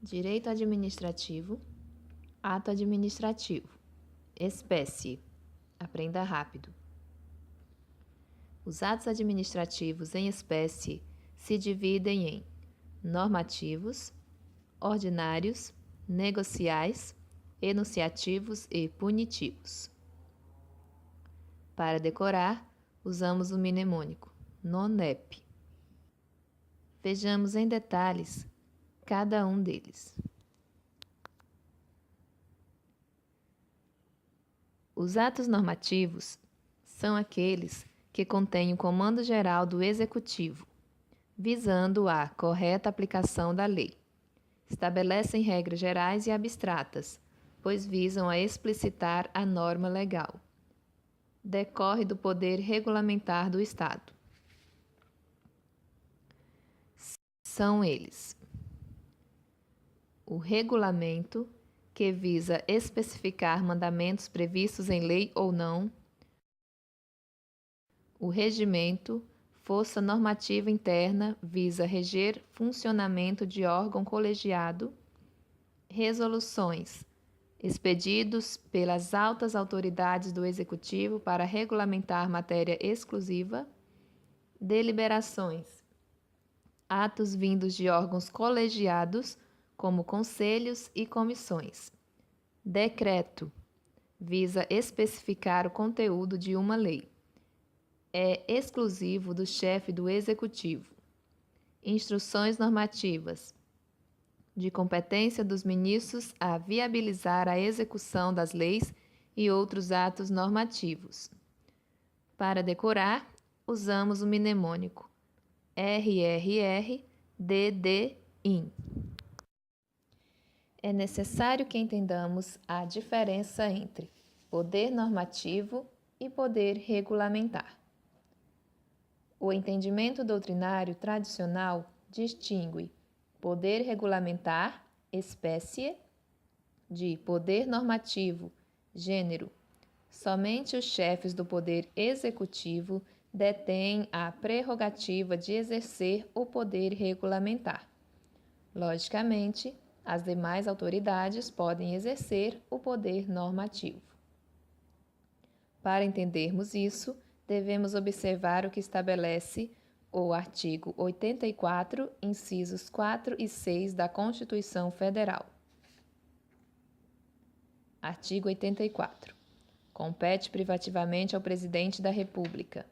Direito administrativo, ato administrativo, espécie, aprenda rápido. Os atos administrativos em espécie se dividem em normativos, ordinários, negociais, enunciativos e punitivos. Para decorar, usamos o mnemônico NONEP. Vejamos em detalhes cada um deles. Os atos normativos são aqueles que contêm o comando geral do Executivo, visando a correta aplicação da lei. Estabelecem regras gerais e abstratas, pois visam a explicitar a norma legal. Decorre do poder regulamentar do Estado. São eles: o regulamento, que visa especificar mandamentos previstos em lei ou não; o regimento, força normativa interna, visa reger funcionamento de órgão colegiado; resoluções, expedidos pelas altas autoridades do Executivo para regulamentar matéria exclusiva; deliberações, atos vindos de órgãos colegiados, como conselhos e comissões; decreto, visa especificar o conteúdo de uma lei. É exclusivo do chefe do Executivo. Instruções normativas, de competência dos ministros a viabilizar a execução das leis e outros atos normativos. Para decorar, usamos o mnemônico RRRDDIN. É necessário que entendamos a diferença entre poder normativo e poder regulamentar. O entendimento doutrinário tradicional distingue poder regulamentar, espécie, de poder normativo, gênero. Somente os chefes do poder executivo detêm a prerrogativa de exercer o poder regulamentar. Logicamente, as demais autoridades podem exercer o poder normativo. Para entendermos isso, devemos observar o que estabelece o artigo 84, incisos 4 e 6 da Constituição Federal. Artigo 84. Compete privativamente ao Presidente da República.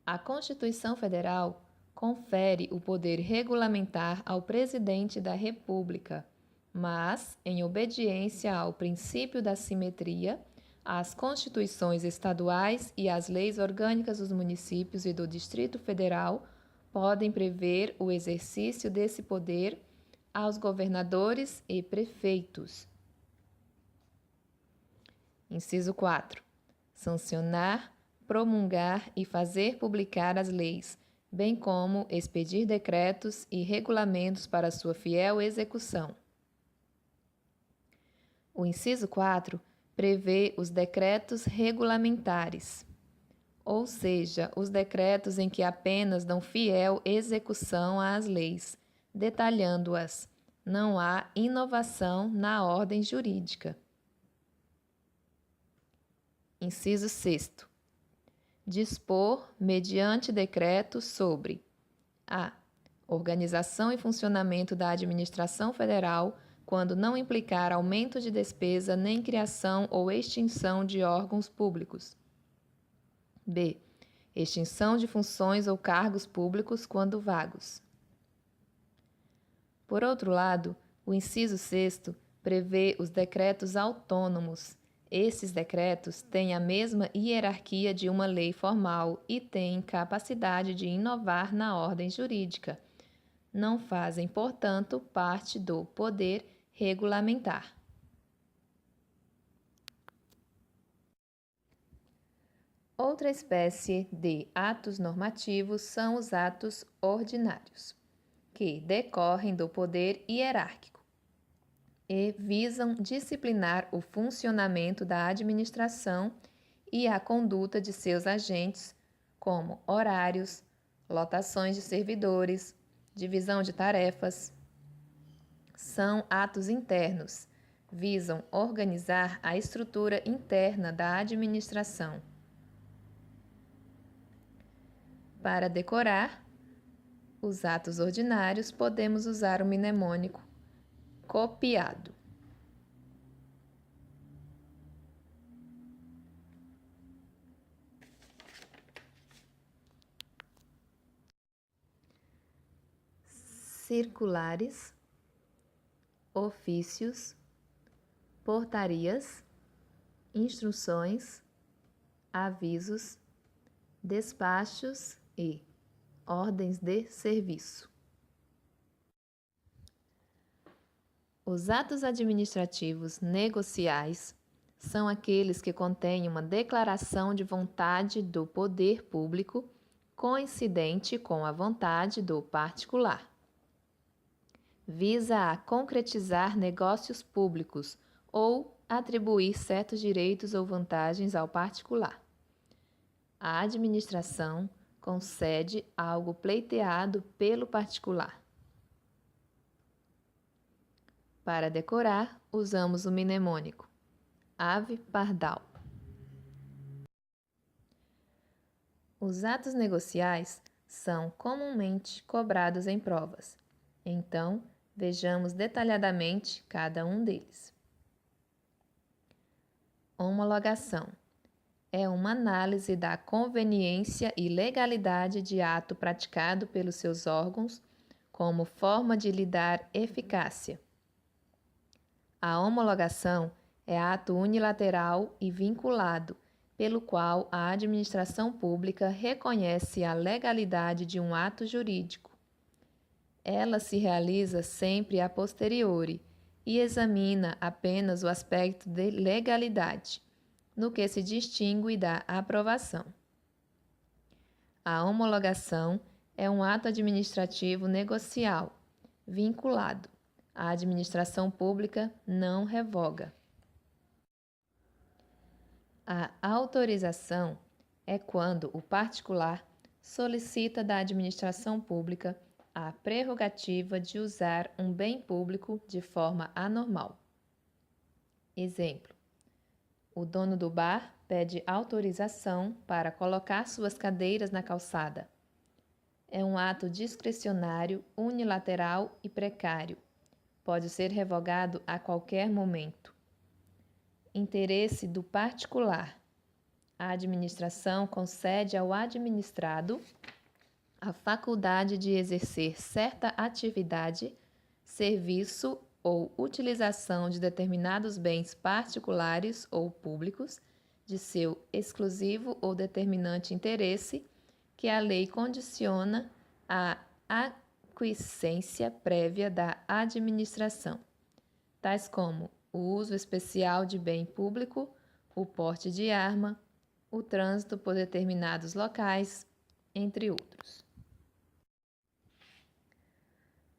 A Constituição Federal confere o poder regulamentar ao Presidente da República, mas, em obediência ao princípio da simetria, as constituições estaduais e as leis orgânicas dos municípios e do Distrito Federal podem prever o exercício desse poder aos governadores e prefeitos. Inciso 4. Sancionar, promulgar e fazer publicar as leis, bem como expedir decretos e regulamentos para sua fiel execução. O inciso 4 prevê os decretos regulamentares, ou seja, os decretos em que apenas dão fiel execução às leis, detalhando-as. Não há inovação na ordem jurídica. Inciso 6. Dispor, mediante decreto, sobre a organização e funcionamento da administração federal, quando não implicar aumento de despesa nem criação ou extinção de órgãos públicos. B. Extinção de funções ou cargos públicos quando vagos. Por outro lado, o inciso 6º prevê os decretos autônomos. Esses decretos têm a mesma hierarquia de uma lei formal e têm capacidade de inovar na ordem jurídica. Não fazem, portanto, parte do poder regulamentar. Outra espécie de atos normativos são os atos ordinários, que decorrem do poder hierárquico e visam disciplinar o funcionamento da administração e a conduta de seus agentes, como horários, lotações de servidores, divisão de tarefas. São atos internos, visam organizar a estrutura interna da administração. Para decorar os atos ordinários, podemos usar o mnemônico copiado. Circulares, ofícios, portarias, instruções, avisos, despachos e ordens de serviço. Os atos administrativos negociais são aqueles que contêm uma declaração de vontade do poder público coincidente com a vontade do particular. Visa a concretizar negócios públicos ou atribuir certos direitos ou vantagens ao particular. A administração concede algo pleiteado pelo particular. Para decorar, usamos o mnemônico ave pardal. Os atos negociais são comumente cobrados em provas. Então, vejamos detalhadamente cada um deles. Homologação é uma análise da conveniência e legalidade de ato praticado pelos seus órgãos como forma de lhe dar eficácia. A homologação é ato unilateral e vinculado, pelo qual a administração pública reconhece a legalidade de um ato jurídico. Ela se realiza sempre a posteriori e examina apenas o aspecto de legalidade, no que se distingue da aprovação. A homologação é um ato administrativo negocial, vinculado. A administração pública não revoga. A autorização é quando o particular solicita da administração pública a prerrogativa de usar um bem público de forma anormal. Exemplo: o dono do bar pede autorização para colocar suas cadeiras na calçada. É um ato discricionário, unilateral e precário. Pode ser revogado a qualquer momento. Interesse do particular. A administração concede ao administrado a faculdade de exercer certa atividade, serviço ou utilização de determinados bens particulares ou públicos de seu exclusivo ou determinante interesse, que a lei condiciona à aquiescência prévia da administração, tais como o uso especial de bem público, o porte de arma, o trânsito por determinados locais, entre outros.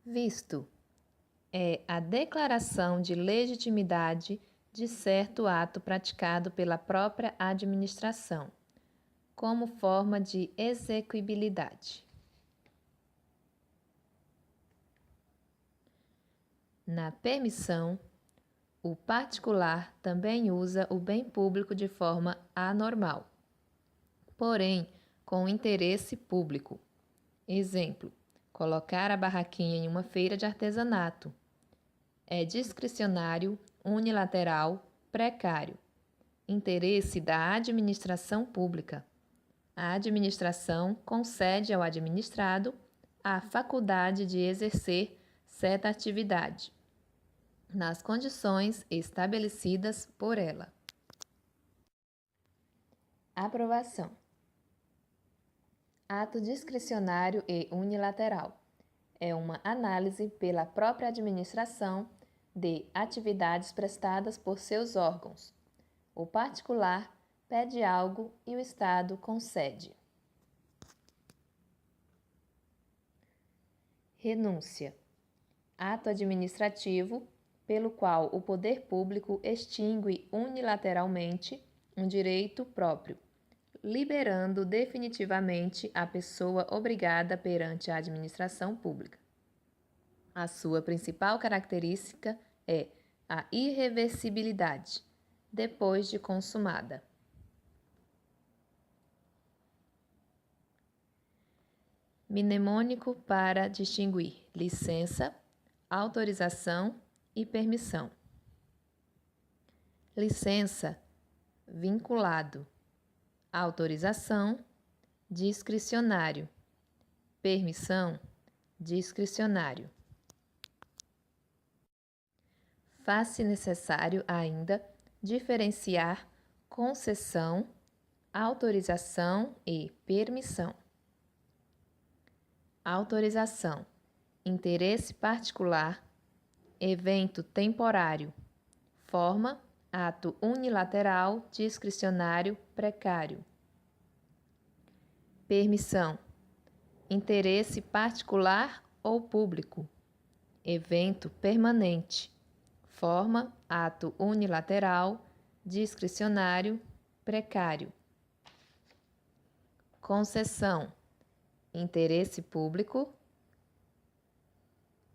Visto é a declaração de legitimidade de certo ato praticado pela própria administração, como forma de execuibilidade. Na permissão, o particular também usa o bem público de forma anormal, porém com interesse público. Exemplo: colocar a barraquinha em uma feira de artesanato. É discricionário, unilateral, precário. Interesse da administração pública. A administração concede ao administrado a faculdade de exercer certa atividade, nas condições estabelecidas por ela. Aprovação. Ato discricionário e unilateral. É uma análise pela própria administração de atividades prestadas por seus órgãos. O particular pede algo e o Estado concede. Renúncia. Ato administrativo pelo qual o poder público extingue unilateralmente um direito próprio, liberando definitivamente a pessoa obrigada perante a administração pública. A sua principal característica é a irreversibilidade, depois de consumada. Mnemônico para distinguir licença, autorização e permissão. Licença, vinculado. Autorização, discricionário. Permissão, discricionário. Faz-se necessário ainda diferenciar concessão, autorização e permissão. Autorização, interesse particular, evento temporário, forma, ato unilateral, discricionário, precário. Permissão, interesse particular ou público, evento permanente, forma, ato unilateral, discricionário, precário. Concessão, interesse público,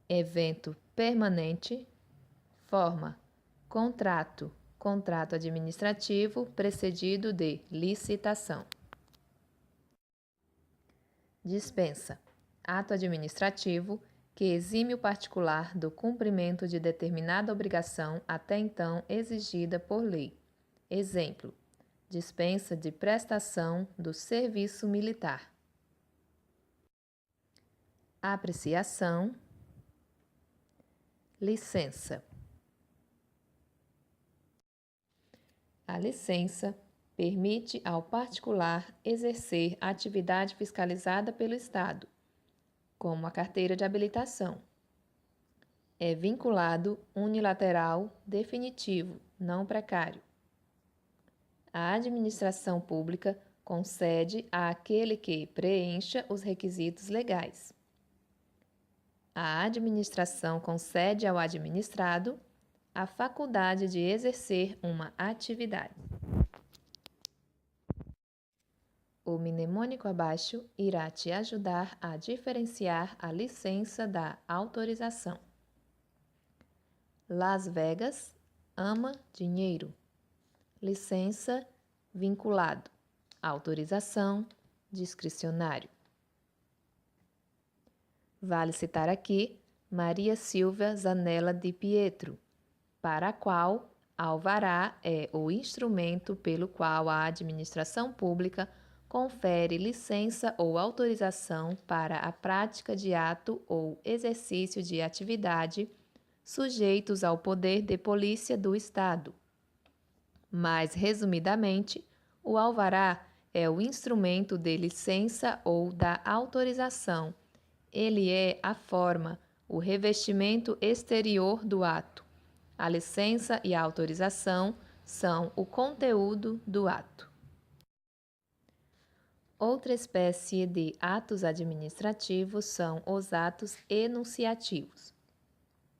evento permanente, forma, contrato, contrato administrativo precedido de licitação. Dispensa, ato administrativo que exime o particular do cumprimento de determinada obrigação até então exigida por lei. Exemplo, dispensa de prestação do serviço militar. Apreciação, licença. A licença permite ao particular exercer atividade fiscalizada pelo Estado, como a carteira de habilitação. É vinculado unilateral, definitivo, não precário. A administração pública concede àquele que preencha os requisitos legais. A administração concede ao administrado a faculdade de exercer uma atividade. O mnemônico abaixo irá te ajudar a diferenciar a licença da autorização. Las Vegas ama dinheiro. Licença, vinculado. Autorização, discricionário. Vale citar aqui Maria Silvia Zanella di Pietro, para a qual alvará é o instrumento pelo qual a administração pública confere licença ou autorização para a prática de ato ou exercício de atividade sujeitos ao poder de polícia do Estado. Mais resumidamente, o alvará é o instrumento de licença ou da autorização. Ele é a forma, o revestimento exterior do ato. A licença e a autorização são o conteúdo do ato. Outra espécie de atos administrativos são os atos enunciativos,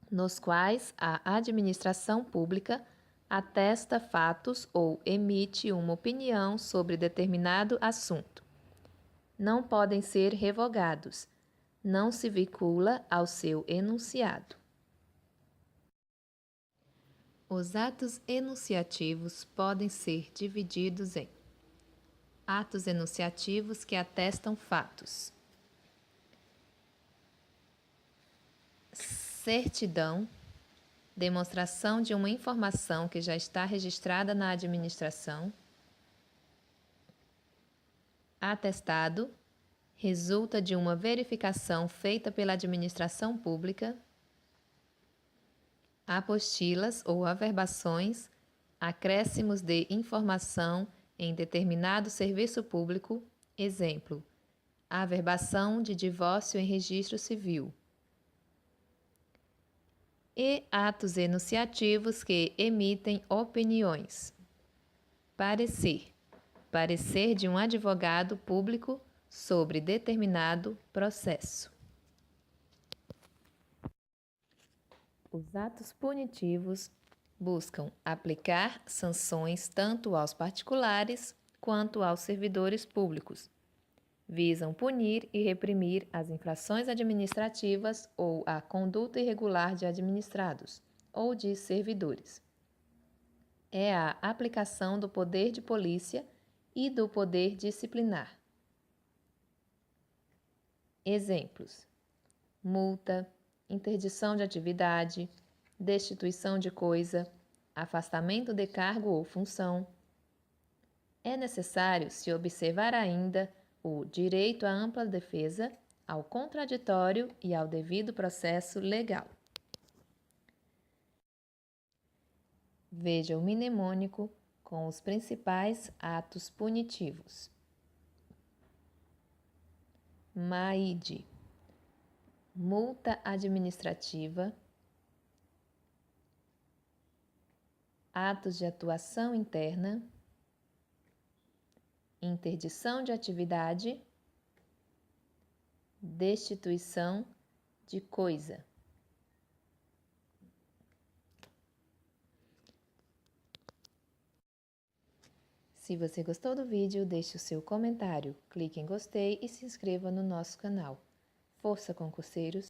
nos quais a administração pública atesta fatos ou emite uma opinião sobre determinado assunto. Não podem ser revogados, não se vincula ao seu enunciado. Os atos enunciativos podem ser divididos em atos enunciativos que atestam fatos. Certidão, demonstração de uma informação que já está registrada na administração. Atestado, resulta de uma verificação feita pela administração pública. Apostilas ou averbações, acréscimos de informação em determinado serviço público, exemplo, averbação de divórcio em registro civil. E atos enunciativos que emitem opiniões. Parecer, parecer de um advogado público sobre determinado processo. Os atos punitivos buscam aplicar sanções tanto aos particulares quanto aos servidores públicos, visam punir e reprimir as infrações administrativas ou a conduta irregular de administrados ou de servidores. É a aplicação do poder de polícia e do poder disciplinar. Exemplos: multa, interdição de atividade, destituição de coisa, afastamento de cargo ou função. É necessário se observar ainda o direito à ampla defesa, ao contraditório e ao devido processo legal. Veja o mnemônico com os principais atos punitivos. MAID, multa administrativa, atos de atuação interna, interdição de atividade, destituição de coisa. Se você gostou do vídeo, deixe o seu comentário, clique em gostei e se inscreva no nosso canal. Força, concurseiros!